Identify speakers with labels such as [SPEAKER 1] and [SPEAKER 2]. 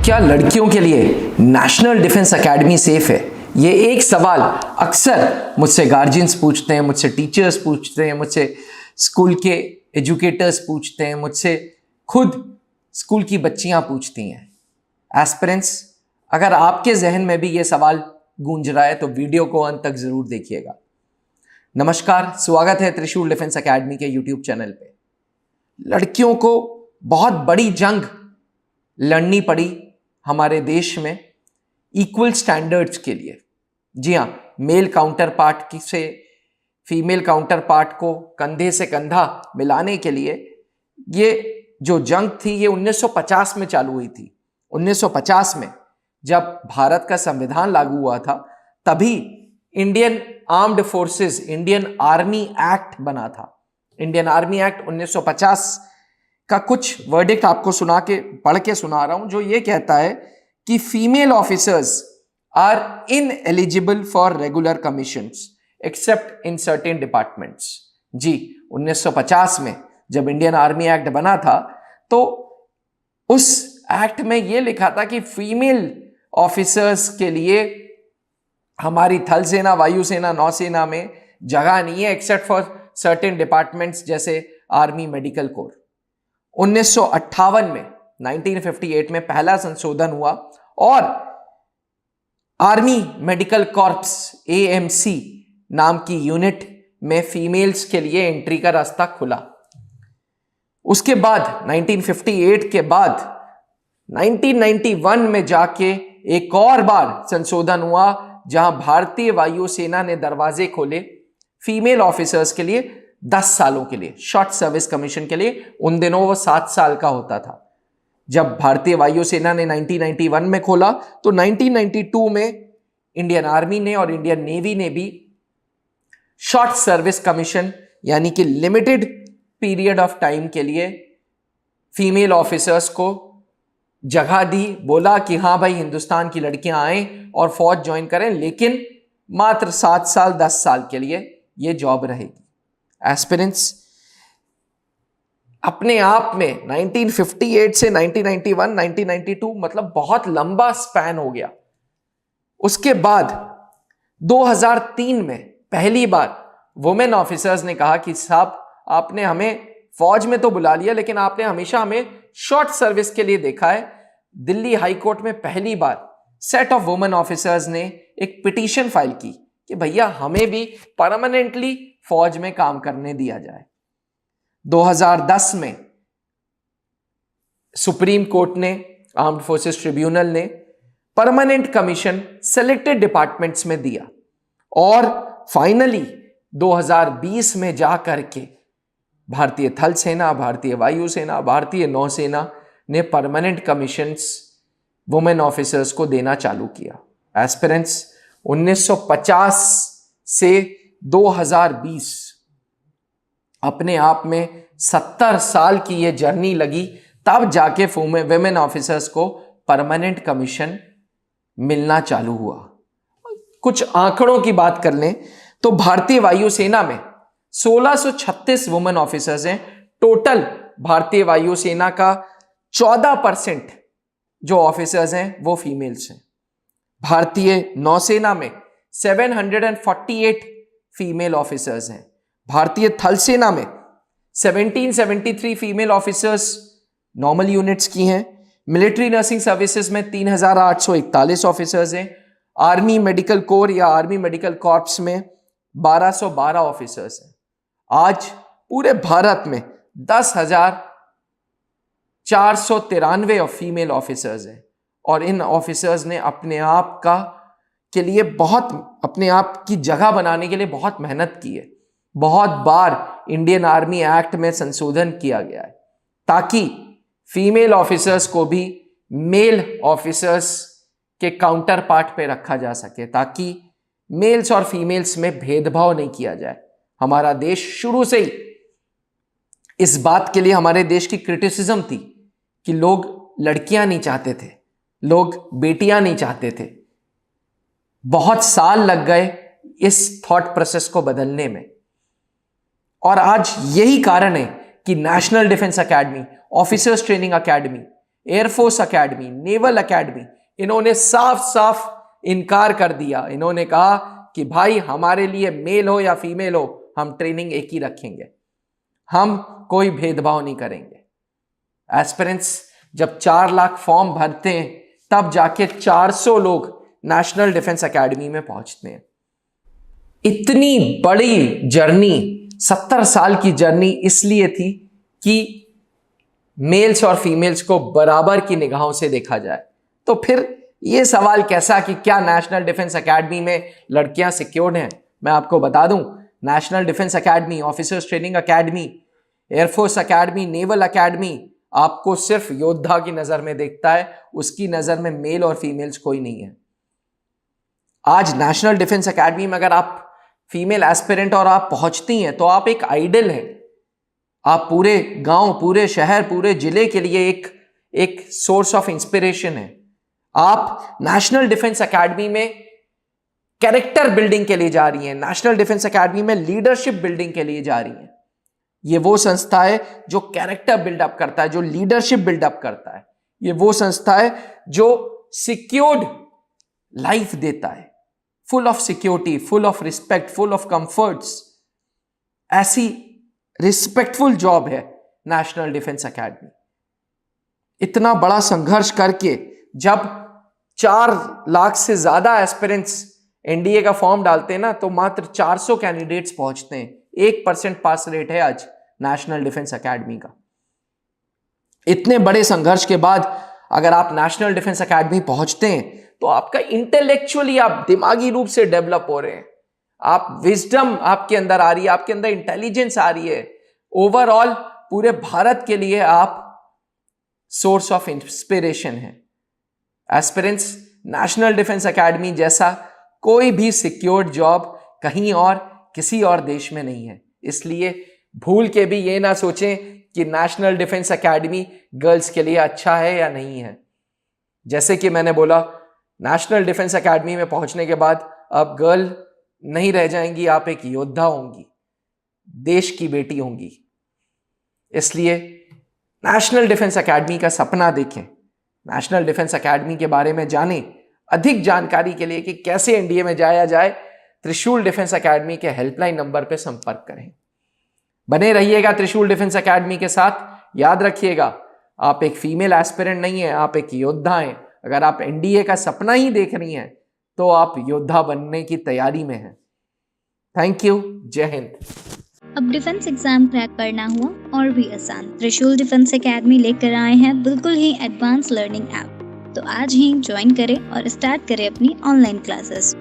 [SPEAKER 1] क्या लड़कियों के लिए नेशनल डिफेंस एकेडमी सेफ है? ये एक सवाल अक्सर मुझसे गार्जियंस पूछते हैं, मुझसे टीचर्स पूछते हैं, मुझसे स्कूल के एजुकेटर्स पूछते हैं, मुझसे खुद स्कूल की बच्चियां पूछती हैं। एस्पिरेंट्स, अगर आपके जहन में भी ये सवाल गूंज रहा है तो वीडियो को अंत तक जरूर देखिएगा। नमस्कार, स्वागत है त्रिशूल डिफेंस एकेडमी के यूट्यूब चैनल पे। लड़कियों को बहुत बड़ी जंग लड़नी पड़ी हमारे देश में इक्वल स्टैंडर्ड्स के लिए। जी हाँ, मेल काउंटर पार्ट से फीमेल काउंटर पार्ट को कंधे से कंधा मिलाने के लिए ये जो जंग थी ये 1950 में चालू हुई थी। 1950 में जब भारत का संविधान लागू हुआ था तभी Indian armed forces, Indian army act बना था। इंडियन आर्मी एक्ट 1950 का कुछ वर्डिक्ट आपको पढ़ के सुना रहा हूं, जो ये कहता है कि female officers are ineligible for regular commissions except in certain departments. जी, 1950 में जब इंडियन आर्मी एक्ट बना था तो उस एक्ट में यह लिखा था कि फीमेल ऑफिसर्स के लिए हमारी थल सेना, वायुसेना, नौसेना में जगह नहीं है एक्सेप्ट फॉर सर्टेन डिपार्टमेंट्स जैसे आर्मी, मेडिकल कोर। 1958 में 1958 में पहला संशोधन हुआ और आर्मी मेडिकल कॉर्प्स AMC नाम की यूनिट में फीमेल्स के लिए एंट्री का रास्ता खुला। उसके बाद 1958 के बाद 1991 में जाके एक और बार संशोधन हुआ जहां भारतीय वायुसेना ने दरवाजे खोले फीमेल ऑफिसर्स के लिए 10 सालों के लिए, शॉर्ट सर्विस कमीशन के लिए। उन दिनों वो 7 साल का होता था। जब भारतीय वायुसेना ने 1991 में खोला तो 1992 में इंडियन आर्मी ने और इंडियन नेवी ने भी शॉर्ट सर्विस कमीशन यानी कि लिमिटेड पीरियड ऑफ टाइम के लिए फीमेल ऑफिसर्स को जगह दी। बोला कि हां भाई, हिंदुस्तान की लड़कियां आए और फौज ज्वाइन करें, लेकिन मात्र 7 साल 10 साल के लिए यह जॉब रहेगी। एस्पिरेंट्स, अपने आप में 1958 से 1991, 1992 मतलब बहुत लंबा स्पैन हो गया। उसके बाद 2003 में पहली बार वुमेन ऑफिसर्स ने कहा कि साहब, आपने हमें फौज में तो बुला लिया लेकिन आपने हमेशा हमें शॉर्ट सर्विस के लिए देखा है। दिल्ली हाई कोर्ट में पहली बार सेट ऑफ वुमेन ऑफिसर्स ने एक पिटीशन फाइल की कि भैया हमें भी परमानेंटली फौज में काम करने दिया जाए। 2010 में सुप्रीम कोर्ट ने, आर्म्ड फोर्सेस ट्रिब्यूनल ने परमानेंट कमीशन सेलेक्टेड डिपार्टमेंट्स में दिया और फाइनली 2020 में जा करके भारतीय थल सेना, भारतीय वायुसेना, भारतीय नौसेना ने परमानेंट कमीशंस वुमेन ऑफिसर्स को देना चालू किया। एस्पिरेंट्स, 1950 से 2020 अपने आप में 70 साल की ये जर्नी लगी, तब जाके वुमेन ऑफिसर्स को परमानेंट कमीशन मिलना चालू हुआ। कुछ आंकड़ों की बात कर लें तो भारतीय वायुसेना में 1636 वुमेन ऑफिसर्स हैं। टोटल भारतीय वायुसेना का 14% जो ऑफिसर्स हैं वो फीमेल्स हैं। भारतीय नौसेना में 748 फीमेल ऑफिसर्स हैं। भारतीय थल सेना में 1773 फीमेल ऑफिसर्स नॉर्मल यूनिट्स की हैं। मिलिट्री नर्सिंग सर्विसेज में 3841 ऑफिसर्स हैं। आर्मी मेडिकल कोर या आर्मी मेडिकल कॉर्प्स में 1212 ऑफिसर्स हैं। आज पूरे भारत में 10,493 फीमेल ऑफिसर्स हैं और इन ऑफिसर्स ने अपने आप के लिए अपने आप की जगह बनाने के लिए बहुत मेहनत की है। बहुत बार इंडियन आर्मी एक्ट में संशोधन किया गया है ताकि फीमेल ऑफिसर्स को भी मेल ऑफिसर्स के काउंटर पार्ट पे रखा जा सके, ताकि मेल्स और फीमेल्स में भेदभाव नहीं किया जाए। हमारा देश शुरू से ही इस बात के लिए, हमारे देश की क्रिटिसिज्म थी कि लोग लड़कियां नहीं चाहते थे, लोग बेटियां नहीं चाहते थे। बहुत साल लग गए इस थॉट प्रोसेस को बदलने में और आज यही कारण है कि national defence academy, officers training academy air force academy, naval academy, इन्होंने साफ साफ इनकार कर दिया। इन्होंने कहा कि भाई हमारे लिए मेल हो या फीमेल हो, हम ट्रेनिंग एक ही रखेंगे, हम कोई भेदभाव नहीं करेंगे। एस्पिरेंट्स जब 4 लाख फॉर्म भरते हैं तब जाके 400 लोग नेशनल डिफेंस एकेडमी में पहुंचते हैं। इतनी बड़ी जर्नी, 70 साल की जर्नी इसलिए थी कि मेल्स और फीमेल्स को बराबर की निगाहों से देखा जाए। तो फिर ये सवाल कैसा कि क्या नेशनल डिफेंस एकेडमी में लड़कियां सिक्योर्ड हैं? मैं आपको बता दूं, national defence academy, officers training academy, air force academy, naval academy आपको सिर्फ योद्धा की नजर में देखता है, उसकी नजर में मेल और फीमेल्स कोई नहीं है। आज नेशनल डिफेंस एकेडमी में अगर आप फीमेल एस्पिरेंट और आप पहुंचती हैं तो आप एक आइडल हैं। आप पूरे गांव, पूरे शहर, पूरे जिले के लिए एक सोर्स ऑफ इंस्पिरेशन है। आप नेशनल डिफेंस एकेडमी में कैरेक्टर बिल्डिंग के लिए जा रही हैं, नेशनल डिफेंस एकेडमी में लीडरशिप बिल्डिंग के लिए जा रही हैं। ये वो संस्था है जो कैरेक्टर बिल्डअप करता है, जो लीडरशिप बिल्डअप करता है। ये वो संस्था है जो सिक्योर्ड लाइफ देता है, full of security, full of respect, full of comforts. ऐसी रिस्पेक्टफुल जॉब है नेशनल डिफेंस एकेडमी। इतना बड़ा संघर्ष करके जब 4 लाख से ज्यादा एस्पिरेंट्स एनडीए का फॉर्म डालते हैं ना, तो मात्र 400 कैंडिडेट्स पहुंचते हैं। 1% पास रेट है आज नेशनल डिफेंस एकेडमी का। इतने बड़े संघर्ष के बाद अगर आप नेशनल डिफेंस एकेडमी पहुंचते हैं तो आपका इंटेलेक्चुअली, आप दिमागी रूप से डेवलप हो रहे हैं, आप विजडम आपके अंदर आ रही है, आपके अंदर इंटेलिजेंस आ रही है। ओवरऑल पूरे भारत के लिए आप सोर्स ऑफ इंस्पिरेशन है। एस्पिरेंट्स, नेशनल डिफेंस एकेडमी जैसा कोई भी सिक्योर्ड जॉब कहीं और किसी और देश में नहीं है। इसलिए भूल के भी ये ना सोचें कि नेशनल डिफेंस एकेडमी गर्ल्स के लिए अच्छा है या नहीं है। जैसे कि मैंने बोला, नेशनल डिफेंस एकेडमी में पहुंचने के बाद अब गर्ल नहीं रह जाएंगी, आप एक योद्धा होंगी, देश की बेटी होंगी। इसलिए नेशनल डिफेंस एकेडमी का सपना देखें, नेशनल डिफेंस एकेडमी के बारे में जानें। अधिक जानकारी के लिए कि कैसे एनडीए में जाया जाए, त्रिशूल डिफेंस एकेडमी के हेल्पलाइन नंबर पर संपर्क करें। बने रहिएगा त्रिशूल डिफेंस एकेडमी के साथ। याद रखिएगा, आप एक फीमेल एस्पिरेंट नहीं है, आप एक योद्धा हैं। अगर आप एनडीए का सपना ही देख रही हैं तो आप योद्धा बनने की तैयारी में हैं। Thank you. जय हिंद।
[SPEAKER 2] अब डिफेंस एग्जाम क्रैक करना हुआ और भी आसान, त्रिशूल डिफेंस एकेडमी लेकर आए हैं बिल्कुल ही एडवांस लर्निंग ऐप। तो आज ही ज्वाइन करें और स्टार्ट करें अपनी ऑनलाइन क्लासेस।